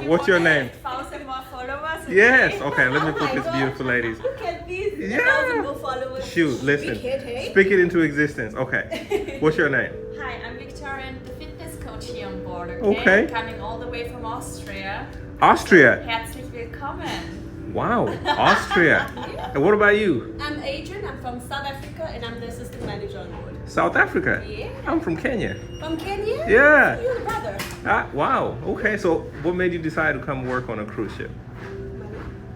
What's your name? 1,000 more followers. Yes. Okay, let me put this beautiful ladies. Look at these. Yeah. 1,000 more followers. Shoot, listen. Big head, hey? Speak it into existence. Okay. What's your name? Hi, I'm Victoria, and the fitness coach here on board. Okay. Coming all the way from Austria. Austria. Herzlich willkommen. Wow, Austria. And what about you? I'm Adrian, I'm from South Africa, and I'm the assistant manager on board. South Africa? Yeah. I'm from Kenya. From Kenya? Yeah. You're the brother. Wow. Okay, so what made you decide to come work on a cruise ship?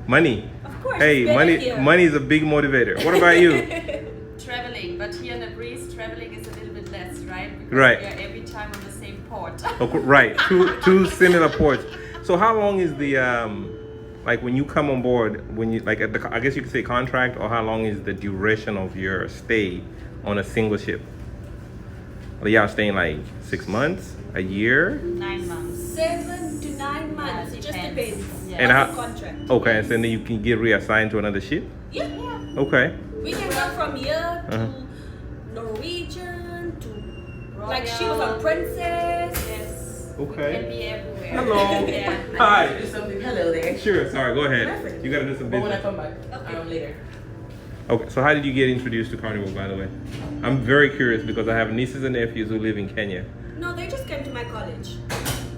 Money. Of course. Hey, it's better money. here. Money is a big motivator. What about you? Traveling, but here in the breeze, traveling is a little bit less, right? Because Right. we are every time on the same port. Okay, right. Two similar ports. So how long is the like when you come on board, when you like at the, I guess you could say contract, or how long is the duration of your stay on a single ship? Are y'all staying like 6 months, a year? 9 months. 7 to 9 months. Yeah, It just depends. depends. Yeah. And on how? the contract. Okay, so then you can get reassigned to another ship. Yeah. Okay. We can go from here to Uh-huh. Norwegian to Royal. like she was a princess. Yes. Okay. We can be everywhere. Hello. Yeah. Hi. Do something. Hello there. Sure. Sorry. Go ahead. Perfect. You gotta do some But when I business. come back, Okay. later. Okay. So how did you get introduced to Carnival, by the way? I'm very curious because I have nieces and nephews who live in Kenya. No, they just came to my college.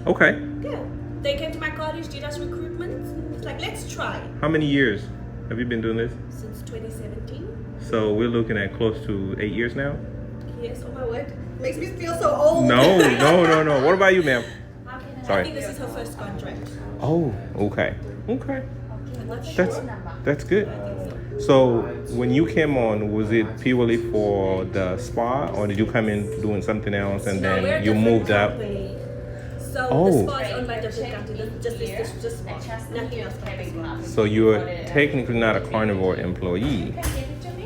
Okay. Yeah. They came to my college, did us recruitment. It's like, let's try. How many years have you been doing this? Since 2017. So we're looking at close to 8 years now. Yes, oh my word. Makes me feel so old. No. What about you, ma'am? I Sorry. think this is her first contract. Oh, okay. Okay. I'm not That's sure. that's good. So when you came on, was it purely for the spa, or did you come in doing something else and No, we're a then you different moved up? company. So Oh. the spa is owned by a different company. Just spa. Nothing else but the spa. So you're technically not a carnivore employee.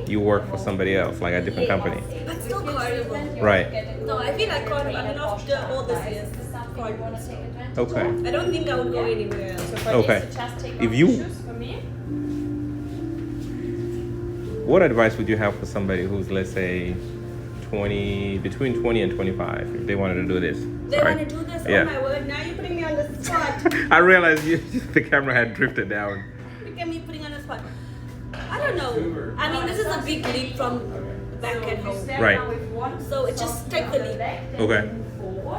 You work for somebody else, like a different company. But still carnival. Right. No, I feel like carnival. I mean, after all this years, carnival. Okay. I don't think I would go anywhere else. Okay. Just take If off you- the shoes for me. What advice would you have for somebody who's, let's say, between 20 and 25, if they wanted to do this? They Sorry. want to do this? Yeah. Oh my word, now you're putting me on the spot. I realized the camera had drifted down. Look at me putting on the spot. I don't know. I mean, this is a big leap from back at home. Right. So it just take the leap. Okay.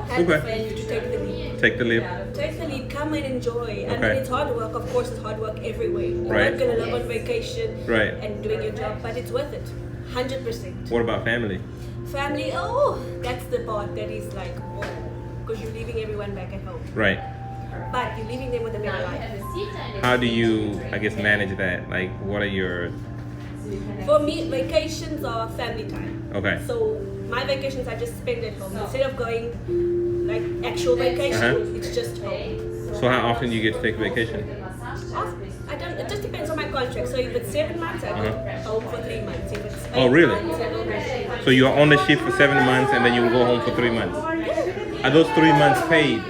Hand Okay. for you to take the leap. Take the leap. Take the leap, come and enjoy. I Okay. mean, it's hard work. Of course, it's hard work everywhere. You're Right. not gonna love on vacation Right. and doing your job, but it's worth it. 100%. What about family? Family, oh, that's the part that is like, oh, because you're leaving everyone back at home. Right. But you're leaving them with a better life. How do you, I guess, manage that? Like, what are your... For me, vacations are family time. Okay. So my vacations I just spend at home. Instead of going like actual vacation, Uh-huh. it's just home. So how often do you get to take vacation? I don't. It just depends on my contract. So if it's 7 months, I go Uh-huh. home for 3 months. If it's Oh, 8 really? months, I go home for 3 months. So you're on the ship for 7 months and then you will go home for 3 months. Are those 3 months paid?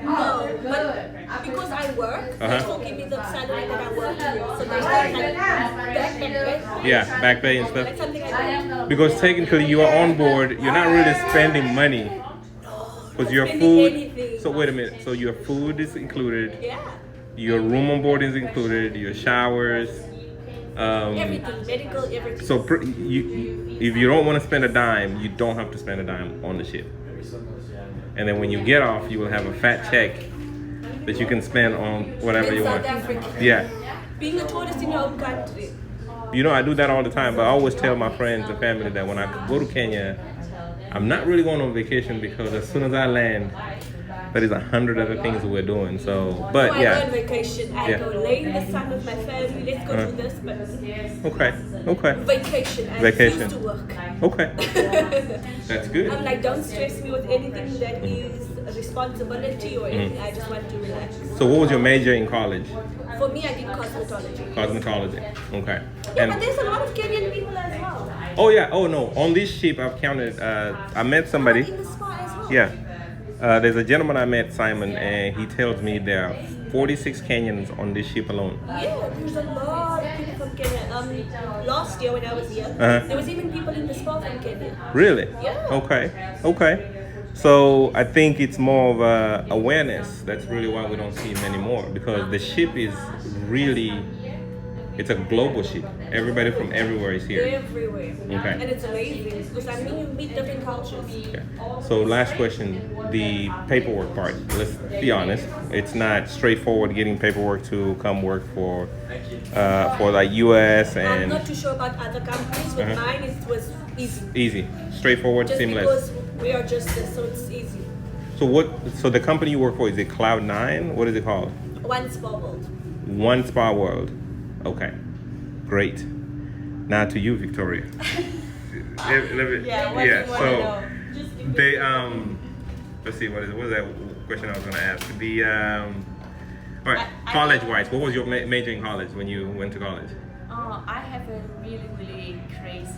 No, but because I work, they Uh-huh. still give me the salary that I work. So there's like back pay. Yeah, back pay and stuff. Like something like that. Because technically you are on board, you're not really spending money. Because your Spending food... anything. So wait a minute. So your food is included. Yeah. Your room on board is included. Your showers. Everything, medical, everything. So if you don't want to spend a dime, you don't have to spend a dime on the ship. And then when you get off, you will have a fat check that you can spend on whatever in you South want. Africa. Yeah. Being a tourist in your own country. You know, I do that all the time, but I always tell my friends and family that when I go to Kenya, I'm not really going on vacation because as soon as I land, there is 100 other things that we're doing. So, but So I go on yeah. vacation. I Yeah. go lay in the sun with my family. Let's go do this, but Okay. vacation. I Vacation. refuse to work. Okay. That's good. I'm like, don't stress me with anything that is a responsibility or anything. I just want to relax. So what was your major in college? For me, I did cosmetology. Cosmetology. Okay. Yeah, And but there's a lot of Kenyan people as well. oh yeah. Oh no. On this ship, I've counted. I met somebody. In the spa as well. Yeah. There's a gentleman I met, Simon, and he tells me there are 46 Kenyans on this ship alone. Yeah, there's a lot of people from Kenya. Last year when I was here, Uh-huh. there was even people in the spa from Kenya. Really? Yeah. Okay. Okay. So I think it's more of a awareness. That's really why we don't see many more, because the ship is really, it's a global ship. Everybody from everywhere is here. Everywhere. Okay. And it's amazing because I mean you meet different cultures. Okay. So last question, the paperwork part. Let's be honest. It's not straightforward getting paperwork to come work for like US I'm and not too sure about other companies, but mine it was easy. easy, straightforward, Just seamless. because we are just so it's easy. So what? So the company you work for, is it Cloud9? What is it called? One spa world. One Spa World. Okay, great. Now to you, Victoria. Yeah, what do you wanna know? They let's see, what is that question I was gonna ask? The all right, college wise, what was your major in college when you went to college? I have a really crazy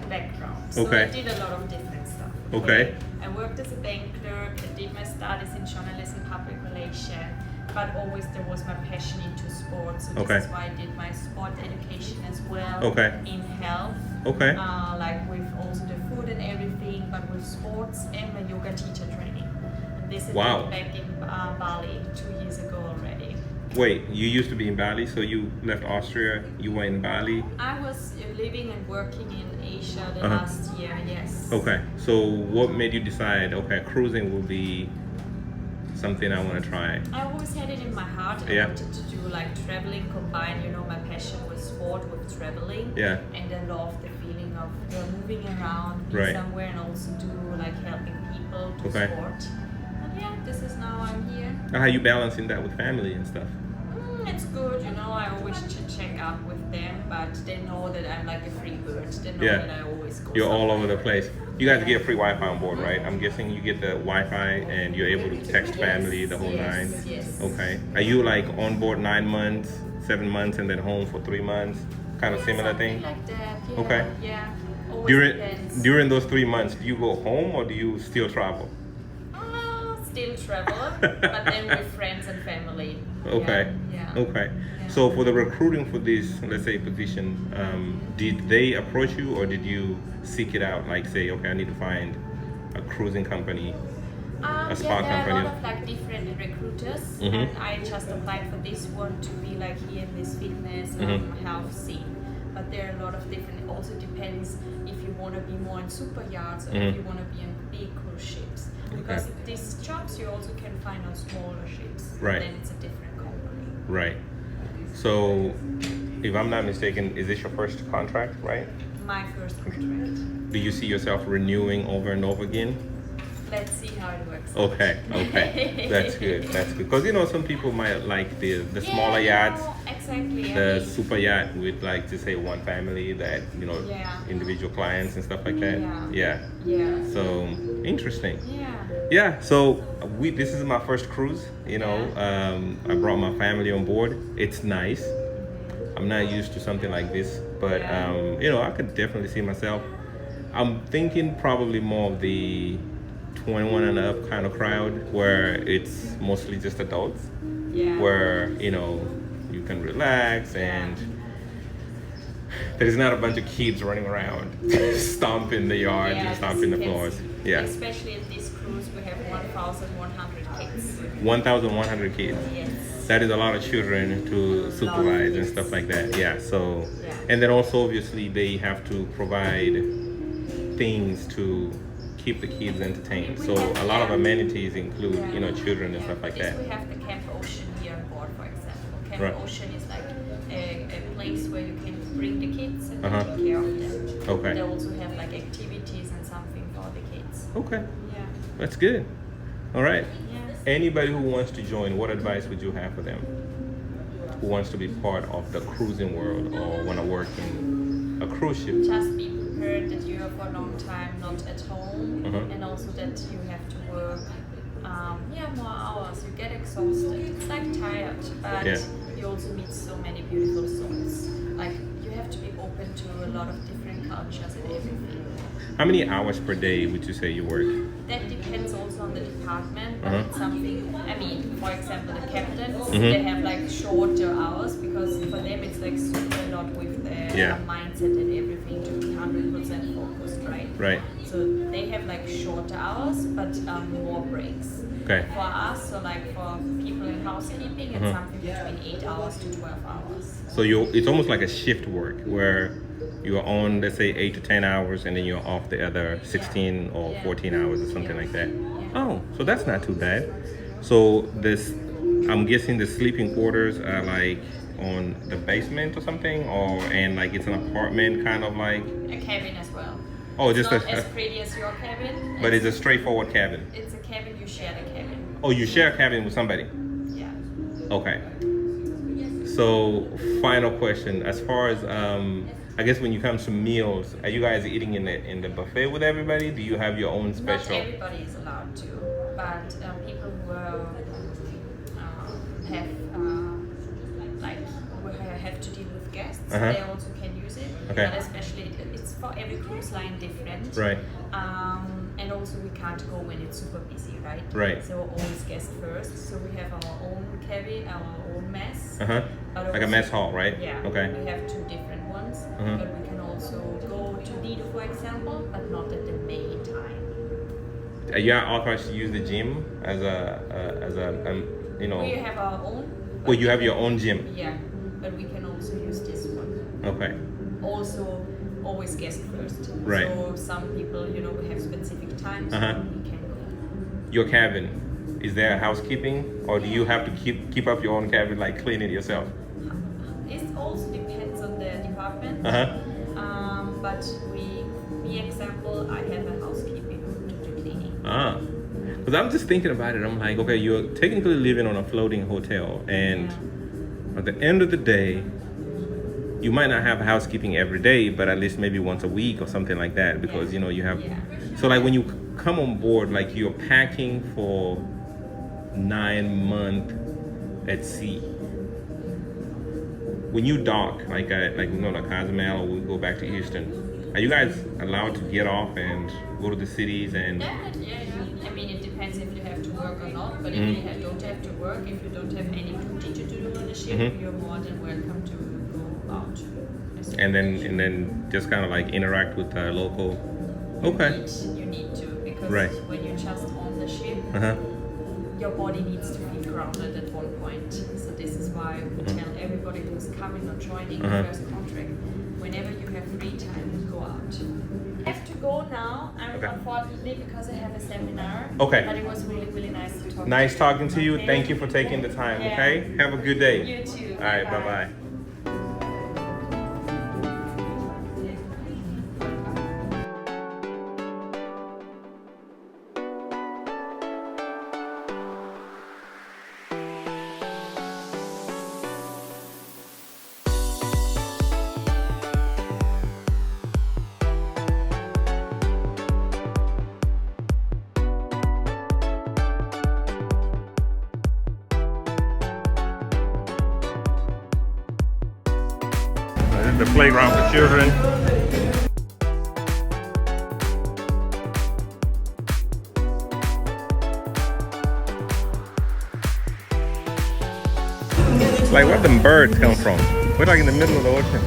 background. So Okay. I did a lot of different stuff. Okay. I worked as a bank clerk, I did my studies in journalism, public relation, but always there was my passion into sports. So Okay. this is why I did my sport education as well. Okay. In health. Okay. Like with also the food and everything, but with sports and my yoga teacher training. And this is Wow. back in Bali 2 years ago already. Wait, you used to be in Bali, so you left Austria, you were in Bali. I was living and working in Asia the Uh-huh. last year, yes. Okay, so what made you decide, okay, cruising will be something I want to try? I always had it in my heart. I Yeah. wanted to do like traveling, combine, my passion with sport, with traveling. Yeah. And I love the feeling of moving around, be Right. somewhere, and also do like helping people to Okay. sport. And yeah, this is now I'm here. How are you balancing that with family and stuff? It's good, I always check up with them, but they know that I'm like a free bird. They know Yeah. that I always go. You're all over somewhere. the place. You guys get free Wi-Fi on board, right? I'm guessing you get the Wi-Fi and you're able to text family the whole nine. Yes. Okay. Are you like on board 9 months, 7 months, and then home for 3 months? Kind of similar Something thing? like that. Yeah. Okay. Yeah. Always depends. During those 3 months, do you go home or do you still travel? Still travel, but then with friends and family. Okay. Yeah. Okay. Yeah. So for the recruiting for this, let's say, position, did they approach you or did you seek it out? Like say, okay, I need to find a cruising company. A spa there are company. a lot of like different recruiters, Mhm. and I just applied for this one to be like here in this fitness health scene. But there are a lot of different. It also depends if you want to be more in super yachts or if you want to be in big cruise ships. Because these jobs you also can find on smaller ships. Right. Then it's a different company. Right. So, if I'm not mistaken, is this your first contract, right? My first contract. Do you see yourself renewing over and over again? Let's see how it works. Okay, okay. That's good. That's good. Because some people might like the smaller yachts, Exactly. the super yacht with like to say one family that Yeah. individual clients and stuff like that. Yeah. Yeah. Yeah. So interesting. Yeah. Yeah, so this is my first cruise, I brought my family on board. It's nice. I'm not used to something like this, but I could definitely see myself. I'm thinking probably more of the 21 and up kind of crowd where it's mostly just adults, Yeah. where, you can relax and there's not a bunch of kids running around stomping the yards and stomping the floors. Yeah. Especially in this cruise, we have 1,100 kids. 1,100 kids. Yes. That is a lot of children to supervise and stuff like that. Yeah. So, and then also obviously they have to provide things to keep the kids entertained. So a lot of amenities include, children and stuff like that. We have the Camp Ocean here on board, for example. Camp Right. Ocean is like a place where you can bring the kids and Uh-huh. take care of them. Okay. They also have like activities and something for the kids. Okay. Yeah. That's good. All right. Yes. Anybody who wants to join, what advice would you have for them? Who wants to be part of the cruising world or want to work in a cruise ship? Just be prepared that you are for a long time not at home, Uh-huh. and also that you have to work more hours. You get exhausted. It's like tired, but Yeah. you also meet so many beautiful souls. Like you have to be open to a lot of different cultures and everything. How many hours per day would you say you work? That depends also on the department, but Uh-huh. it's something. I mean, for example, the captains Mhm. they have like shorter hours because for them it's like super a lot with their mindset and everything to be 100% focused, right? Right. So they have like shorter hours but more breaks. Okay. For us, so like for people in housekeeping, it's something between 8 hours to 12 hours. So it's almost like a shift work where you're on, let's say, 8 to 10 hours, and then you're off the other 16 or 14 hours or something like that. Oh, so that's not too bad. So I'm guessing the sleeping quarters are like on the basement or something, and like it's an apartment kind of like a cabin as well. Oh, it's just not as pretty as your cabin. But it's a straightforward cabin. It's a cabin, you share the cabin. Oh, you share a cabin with somebody? Yeah. Okay. So, final question. As far as I guess when you come to meals, are you guys eating in the buffet with everybody? Do you have your own special? Not everybody is allowed to, but people who have to deal with guests, they also can use it. Okay. But especially it's for every cruise line different. Right. And also we can't go when it's super busy, right? Right. So always guest first. So we have our own cabin, our own mess. Like a mess hall, right? Yeah. Okay. We have two different ones, but we can also go to Lido, for example, but not at the main time. Are you authorized to use the gym as a you know? We have our own. Well, you have your own gym. Yeah, but we can also use this one. Okay. Also, always guest first. Right. So some people, we have specific times when we can go. Your cabin, is there housekeeping, or do you have to keep up your own cabin, like clean it yourself? It also depends on the department. But me example, I have a housekeeping to do cleaning. Because I'm just thinking about it. I'm like, okay, you're technically living on a floating hotel, and at the end of the day, you might not have housekeeping every day, but at least maybe once a week or something like that, because you have. So like when you come on board, like you're packing for 9 months at sea. When you dock, like Cozumel, or we go back to Houston, are you guys allowed to get off and go to the cities and? Definitely, yeah. I mean, it depends if you have to work or not. But if you don't have to work, if you don't have any duty to do on the ship, you're more than welcome to go out. And then just kind of like interact with the local. Okay. You need to, because when you're just on the ship, your body needs to be grounded at one point. So this is why we tell everybody who's coming or joining the first contract, whenever you have free time, go out. I have to go now, unfortunately, because I have a seminar. Okay. But it was really, really nice to talk to you. Nice talking to you. Thank you for taking the time, okay? Have a good day. You too. All right, bye-bye. The playground for children. Like, where them birds come from? We're like in the middle of the ocean.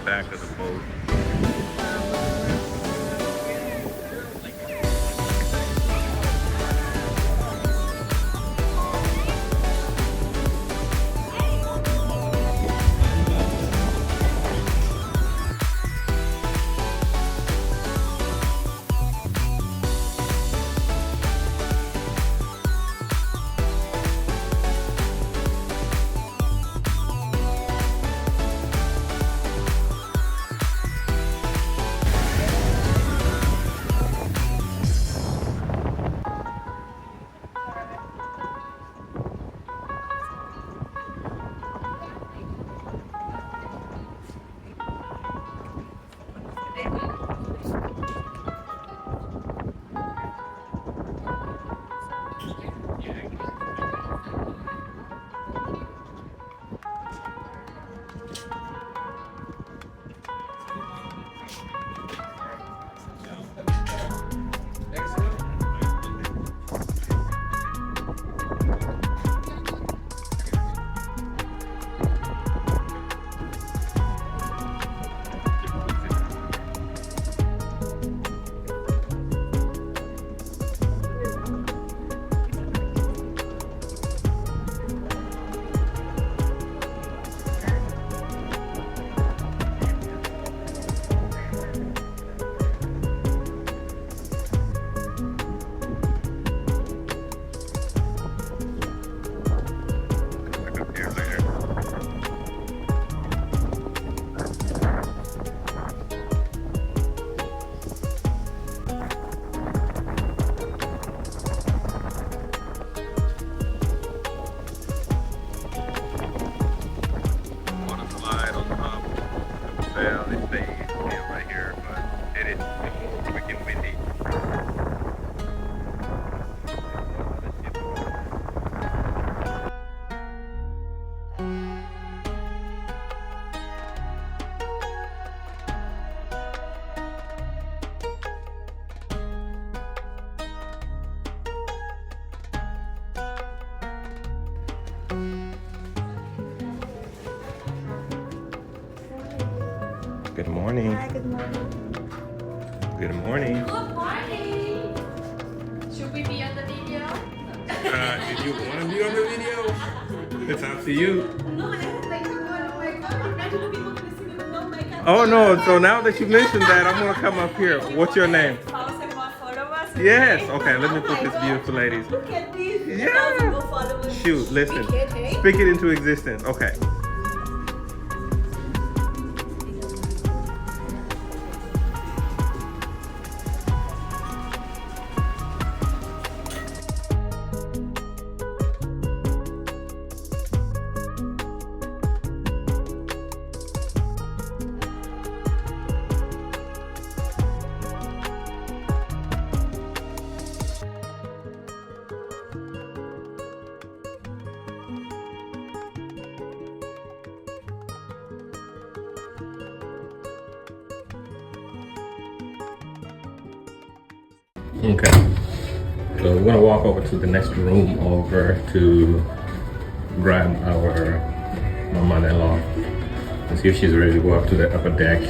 back of the boat. Good morning. Hi, good morning. Good morning. Good morning. Should we be on the video? Did you want to be on the video? It's up to you. No, I have like oh my god, imagine people gonna see me with no makeup. Oh no, so now that you mentioned that, I'm gonna come up here. What's your name? Pause and more followers. Yes, okay, let me Oh put my this God. beautiful ladies. Look at this. Yeah. 1,000 more followers. Shoot, listen. Wicked, hey? Speak it into existence. Okay. Okay, so we're gonna walk over to the next room over to grab my mother-in-law and see if she's ready to go up to the upper deck.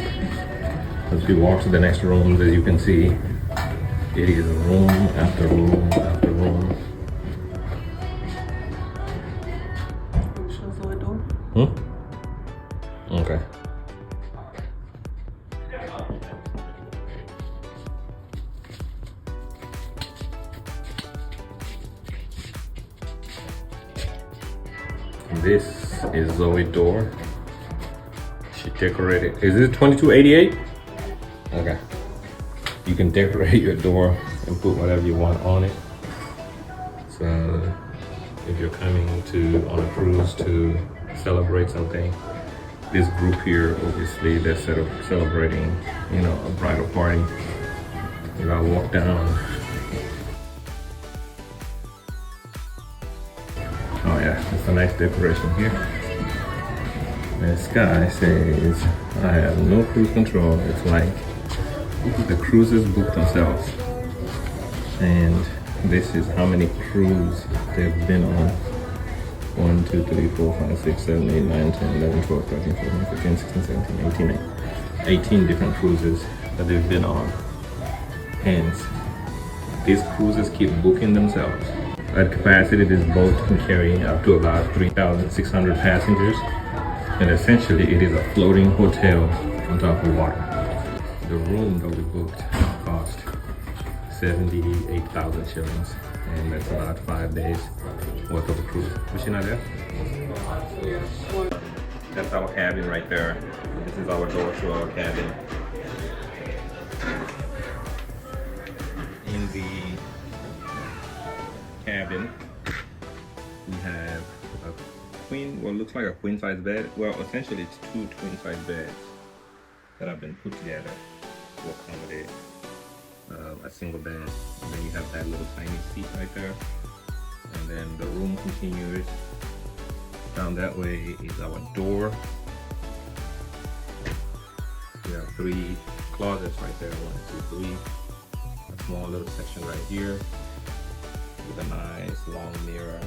As we walk to the next room, as you can see, it is room after room after room. Okay. This is Zoe's door. She decorated. Is it 2288? Okay. You can decorate your door and put whatever you want on it. So if you're coming on a cruise to celebrate something, this group here, obviously, they're celebrating, a bridal party. You gotta walk down. Oh yeah, it's a nice decoration here. This guy says, I have no cruise control. It's like the cruises book themselves. And this is how many cruises they've been on. 1, 2, 3, 4, 5, 6, 7, 8, 9, 10, 11, 12, 13, 14, 15, 16, 17, 18, 18 different cruises that they've been on. Hence, these cruises keep booking themselves. At capacity, this boat can carry up to about 3,600 passengers, and essentially it is a floating hotel on top of water. The room that we booked cost 78,000 shillings, and that's about 5 days worth of a cruise. Was she not there? That's our cabin right there. This is our door to our cabin. In the cabin, we have a queen, what looks like a queen size bed. Well, essentially it's 2 twin size beds that have been put together to accommodate a single bed. And then you have that little tiny seat right there. And then the room continues. Down that way is our door. We have 3 closets right there, 1, 2, 3. A small little section right here with a nice long mirror,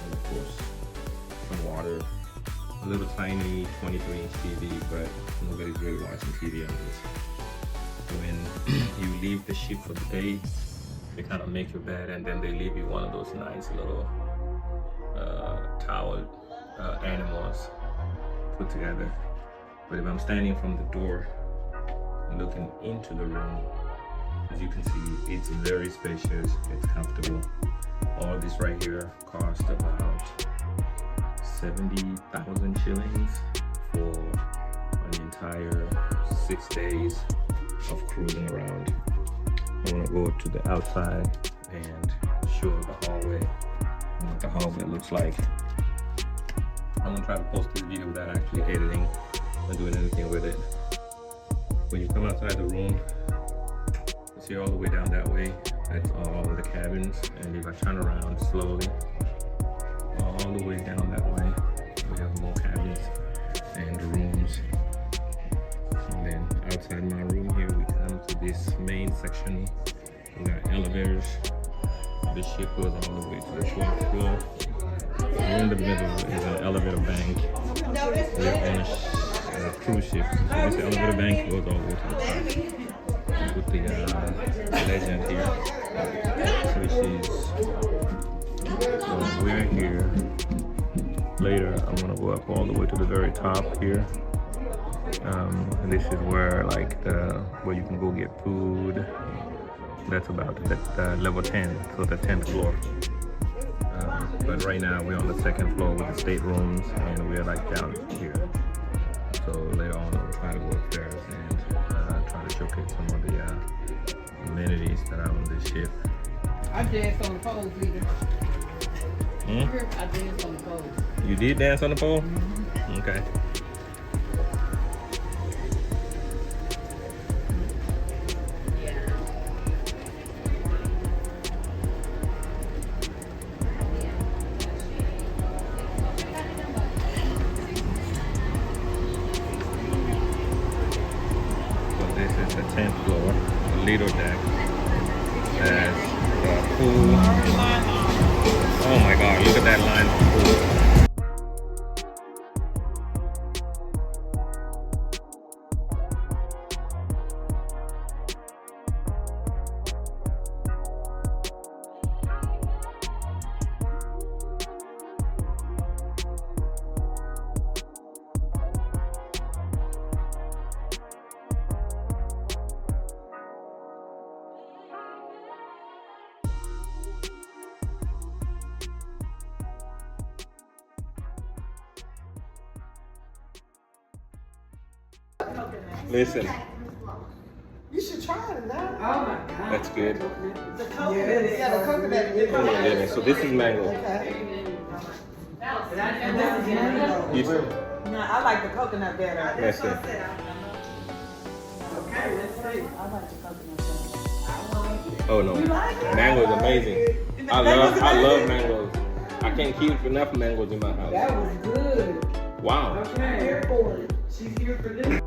and of course some water. A little tiny 23-inch TV, but nobody's really watching TV on this. When you leave the ship for the day, they kind of make your bed, and then they leave you one of those nice little towel animals put together. But if I'm standing from the door and looking into the room, as you can see, it's very spacious, it's comfortable. All this right here cost about 70,000 shillings for an entire 6 days of cruising around. I want to go to the outside and show the hallway and what the hallway looks like. I'm going to try to post this video without actually editing or doing anything with it. When you come outside the room, see all the way down that way, that's all the cabins. And if I turn around slowly, all the way down that way, we have more cabins and rooms. And then outside my room here, we come to this main section. We got elevators. The ship goes all the way to the 12th floor. Here in the middle is an elevator bank. We're on a cruise ship. So this elevator bank goes all the way to the top. With the legend here, which is we're here. Later, I'm gonna go up all the way to the very top here. And this is where where you can go get food. That's about level 10, so the 10th floor. But right now we're on the 2nd floor with the staterooms, and we're like down here. So later on, I'll try to go upstairs and try to showcase some of the amenities that are on this ship. I danced on the pole, Peter. Hmm? I danced on the pole. You did dance on the pole? Mm-hmm. Okay. This is the 10th floor, the little deck. There's the pool. Oh my god, look at that line of pool. Listen, You should try it now. Oh my God. that's good. The coconut. Yeah, the coconut. Oh my goodness. So this is mango. Okay. And this is mango. You, No, I like the coconut better. let's see. Okay, let's see. I like the coconut better. Oh no, like it? mango is amazing. I Mango's love amazing? mangoes. I can't keep enough mangoes in my house. That was good. Wow. Okay. Here for it. She's here for this.